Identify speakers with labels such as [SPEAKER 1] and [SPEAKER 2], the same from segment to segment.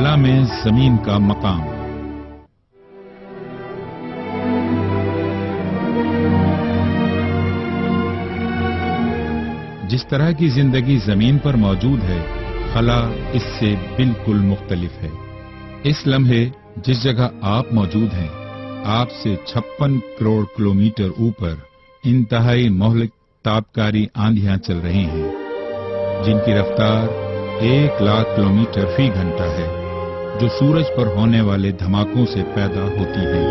[SPEAKER 1] خلا میں زمین کا مقام۔ جس طرح کی زندگی زمین پر موجود ہے، خلا اس سے بالکل مختلف ہے۔ اس لمحے جس جگہ آپ موجود ہیں، آپ سے 56 کروڑ کلومیٹر اوپر انتہائی مہلک تابکاری آندھیاں چل رہی ہیں، جن کی رفتار 1,00,000 کلومیٹر فی گھنٹہ ہے، جو سورج پر ہونے والے دھماکوں سے پیدا ہوتی ہے۔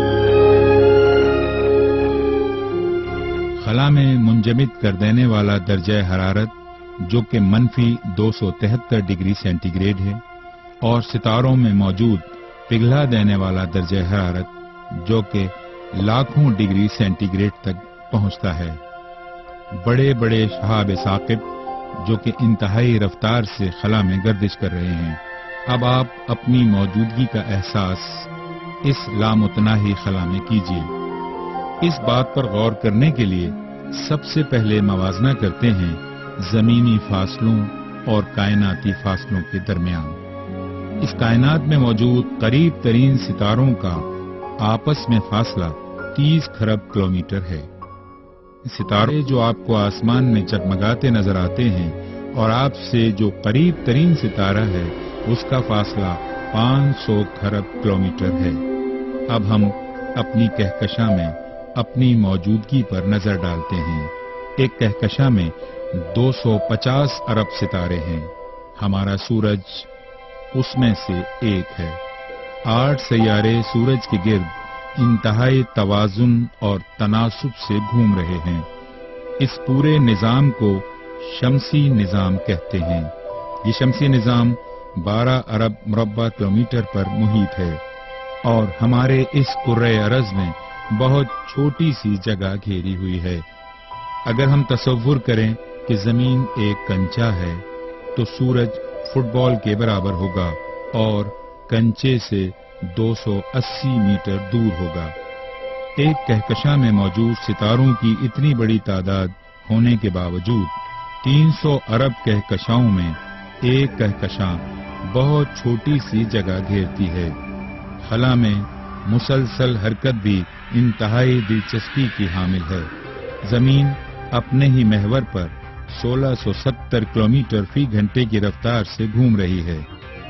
[SPEAKER 1] خلا میں منجمد کر دینے والا درجہ حرارت جو کہ -273 ڈگری سینٹی گریڈ ہے، اور ستاروں میں موجود پگھلا دینے والا درجہ حرارت جو کہ لاکھوں ڈگری سینٹی گریڈ تک پہنچتا ہے۔ بڑے بڑے شہاب ثاقب جو کہ انتہائی رفتار سے خلا میں گردش کر رہے ہیں، اب آپ اپنی موجودگی کا احساس اس لامتناہی خلا میں کیجیے۔ اس بات پر غور کرنے کے لیے سب سے پہلے موازنہ کرتے ہیں زمینی فاصلوں اور کائناتی فاصلوں کے درمیان۔ اس کائنات میں موجود قریب ترین ستاروں کا آپس میں فاصلہ 30 کھرب کلومیٹر ہے۔ ستارے جو آپ کو آسمان میں جگمگاتے نظر آتے ہیں اور آپ سے جو قریب ترین ستارہ ہے اس کا فاصلہ 500 کھرب کلومیٹر ہے۔ اب ہم اپنی کہکشاں میں اپنی موجودگی پر نظر ڈالتے ہیں۔ ایک کہکشاں میں 250 ارب ستارے ہیں۔ ہمارا سورج اس میں سے ایک ہے۔ 8 سیارے سورج کے گرد انتہائی توازن اور تناسب سے گھوم رہے ہیں۔ اس پورے نظام کو شمسی نظام کہتے ہیں۔ یہ شمسی نظام 12 ارب مربع کلومیٹر پر محیط ہے اور ہمارے اس کرۂ ارض میں بہت چھوٹی سی جگہ گھیری ہوئی ہے۔ اگر ہم تصور کریں کہ زمین ایک کنچا ہے تو سورج فٹ بال کے برابر ہوگا اور کنچے سے 280 میٹر دور ہوگا۔ ایک کہکشاں میں موجود ستاروں کی اتنی بڑی تعداد ہونے کے باوجود 300 ارب کہکشاؤں میں ایک کہکشاں بہت چھوٹی سی جگہ گھیرتی ہے۔ خلا میں مسلسل حرکت بھی انتہائی دلچسپی کی حامل ہے۔ زمین اپنے ہی محور پر 1670 کلومیٹر فی گھنٹے کی رفتار سے گھوم رہی ہے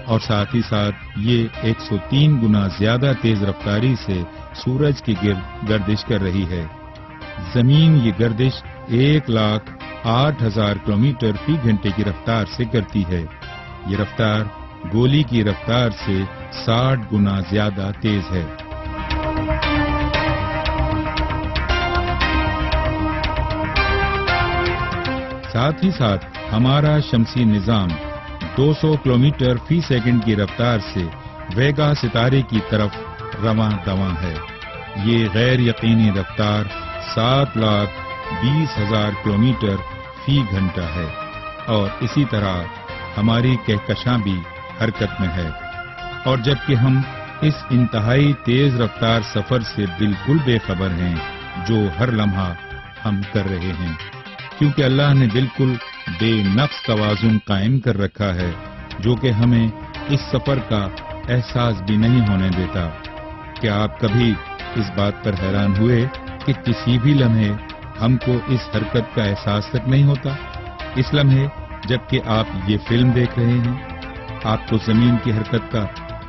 [SPEAKER 1] اور ساتھ ہی ساتھ یہ 103 گنا زیادہ تیز رفتاری سے سورج کے گرد گردش کر رہی ہے۔ زمین یہ گردش 1,08,000 کلومیٹر فی گھنٹے کی رفتار سے کرتی ہے۔ یہ رفتار گولی کی رفتار سے 60 گنا زیادہ تیز ہے۔ ساتھ ہی ساتھ ہمارا شمسی نظام 200 کلومیٹر فی سیکنڈ کی رفتار سے ویگا ستارے کی طرف رواں دواں ہے۔ یہ غیر یقینی رفتار 7,20,000 کلومیٹر فی گھنٹہ ہے اور اسی طرح ہماری کہکشاں بھی حرکت میں ہے۔ اور جبکہ ہم اس انتہائی تیز رفتار سفر سے بالکل بے خبر ہیں جو ہر لمحہ ہم کر رہے ہیں، کیونکہ اللہ نے بالکل بے نقص توازن قائم کر رکھا ہے جو کہ ہمیں اس سفر کا احساس بھی نہیں ہونے دیتا۔ کیا آپ کبھی اس بات پر حیران ہوئے کہ کسی بھی لمحے ہم کو اس حرکت کا احساس تک نہیں ہوتا؟ اس لمحے جبکہ آپ یہ فلم دیکھ رہے ہیں، آپ کو زمین کی حرکت کا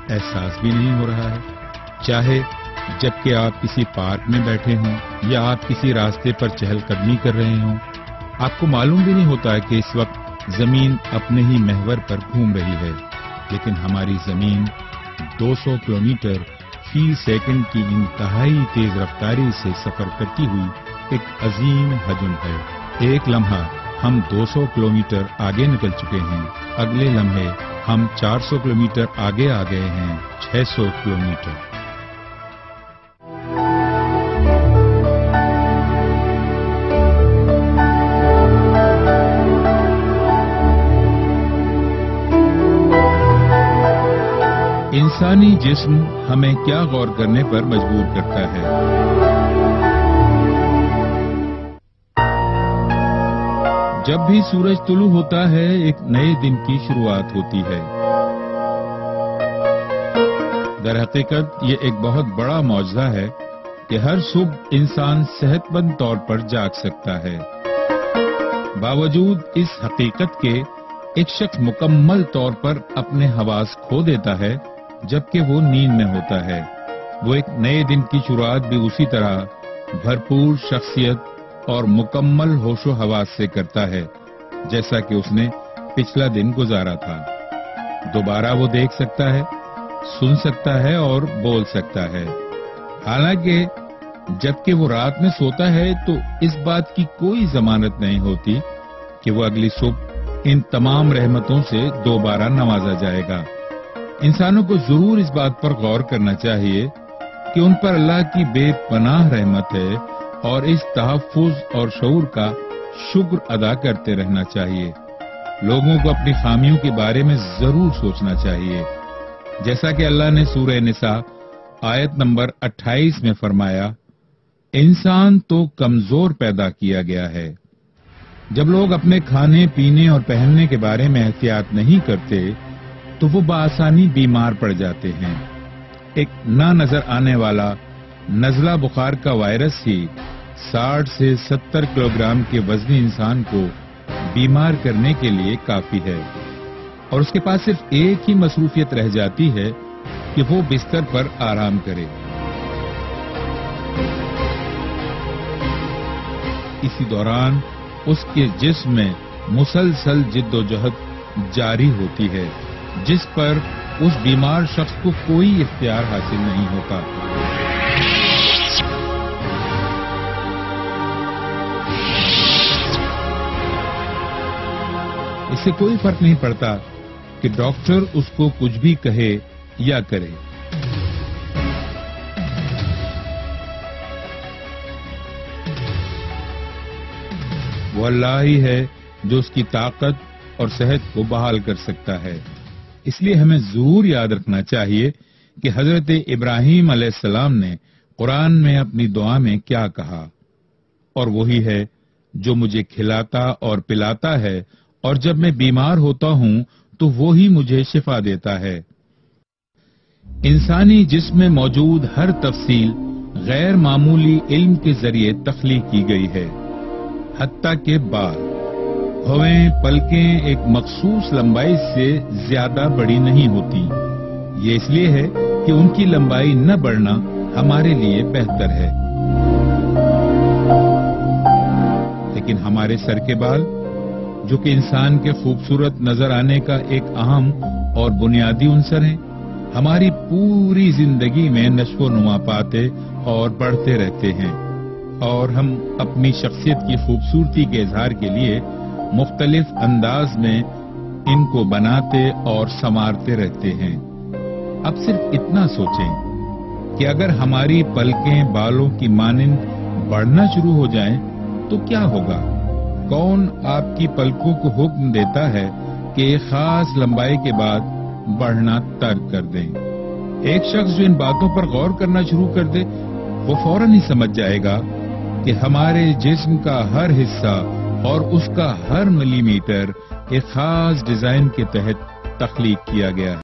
[SPEAKER 1] احساس بھی نہیں ہو رہا ہے، چاہے جبکہ آپ کسی پارک میں بیٹھے ہوں یا آپ کسی راستے پر چہل قدمی کر رہے ہوں، آپ کو معلوم بھی نہیں ہوتا ہے کہ اس وقت زمین اپنے ہی محور پر گھوم رہی ہے۔ لیکن ہماری زمین 200 کلومیٹر فی سیکنڈ کی انتہائی تیز رفتاری سے سفر کرتی ہوئی ایک عظیم حجم ہے۔ ایک لمحہ ہم 200 کلومیٹر آگے نکل چکے ہیں، اگلے لمحے ہم 400 کلومیٹر آگے آ گئے ہیں، 600 کلومیٹر۔ انسانی جسم ہمیں کیا غور کرنے پر مجبور کرتا ہے؟ جب بھی سورج طلوع ہوتا ہے ایک نئے دن کی شروعات ہوتی ہے۔ در حقیقت یہ ایک بہت بڑا معجزہ ہے کہ ہر صبح انسان صحت مند طور پر جاگ سکتا ہے۔ باوجود اس حقیقت کے ایک شخص مکمل طور پر اپنے حواس کھو دیتا ہے جبکہ وہ نیند میں ہوتا ہے۔ وہ ایک نئے دن کی شروعات بھی اسی طرح بھرپور شخصیت اور مکمل ہوش و حواس سے کرتا ہے جیسا کہ اس نے پچھلا دن گزارا تھا۔ دوبارہ وہ دیکھ سکتا ہے، سن سکتا ہے اور بول سکتا ہے۔ حالانکہ جبکہ وہ رات میں سوتا ہے تو اس بات کی کوئی ضمانت نہیں ہوتی کہ وہ اگلی صبح ان تمام رحمتوں سے دوبارہ نوازا جائے گا۔ انسانوں کو ضرور اس بات پر غور کرنا چاہیے کہ ان پر اللہ کی بے پناہ رحمت ہے اور اس تحفظ اور شعور کا شکر ادا کرتے رہنا چاہیے۔ لوگوں کو اپنی خامیوں کے بارے میں ضرور سوچنا چاہیے، جیسا کہ اللہ نے سورہ نساء آیت نمبر 28 میں فرمایا، انسان تو کمزور پیدا کیا گیا ہے۔ جب لوگ اپنے کھانے پینے اور پہننے کے بارے میں احتیاط نہیں کرتے تو وہ بآسانی بیمار پڑ جاتے ہیں۔ ایک نہ نظر آنے والا نزلہ بخار کا وائرس ہی 60 سے 70 کلو گرام کے وزنی انسان کو بیمار کرنے کے لیے کافی ہے، اور اس کے پاس صرف ایک ہی مصروفیت رہ جاتی ہے کہ وہ بستر پر آرام کرے۔ اسی دوران اس کے جسم میں مسلسل جد و جہد جاری ہوتی ہے جس پر اس بیمار شخص کو کوئی اختیار حاصل نہیں ہوتا۔ اس سے کوئی فرق نہیں پڑتا کہ ڈاکٹر اس کو کچھ بھی کہے یا کرے۔ وہ اللہ ہی ہے جو اس کی طاقت اور صحت کو بحال کر سکتا ہے۔ اس لیے ہمیں ضرور یاد رکھنا چاہیے کہ حضرت ابراہیم علیہ السلام نے قرآن میں اپنی دعا میں کیا کہا، اور وہی ہے جو مجھے کھلاتا اور پلاتا ہے، اور جب میں بیمار ہوتا ہوں تو وہی مجھے شفا دیتا ہے۔ انسانی جسم میں موجود ہر تفصیل غیر معمولی علم کے ذریعے تخلیق کی گئی ہے، حتیٰ کہ بال، بھویں، پلکیں ایک مخصوص لمبائی سے زیادہ بڑی نہیں ہوتی۔ یہ اس لیے ہے کہ ان کی لمبائی نہ بڑھنا ہمارے لیے بہتر ہے، لیکن ہمارے سر کے بال، جو کہ انسان کے خوبصورت نظر آنے کا ایک اہم اور بنیادی عنصر ہیں، ہماری پوری زندگی میں نشو و نما پاتے اور بڑھتے رہتے ہیں، اور ہم اپنی شخصیت کی خوبصورتی کے اظہار کے لیے مختلف انداز میں ان کو بناتے اور سنوارتے رہتے ہیں۔ اب صرف اتنا سوچیں کہ اگر ہماری پلکیں بالوں کی مانند بڑھنا شروع ہو جائیں تو کیا ہوگا؟ کون آپ کی پلکوں کو حکم دیتا ہے کہ ایک خاص لمبائی کے بعد بڑھنا ترک کر دیں؟ ایک شخص جو ان باتوں پر غور کرنا شروع کر دے وہ فوراً ہی سمجھ جائے گا کہ ہمارے جسم کا ہر حصہ اور اس کا ہر ملی میٹر ایک خاص ڈیزائن کے تحت تخلیق کیا گیا ہے۔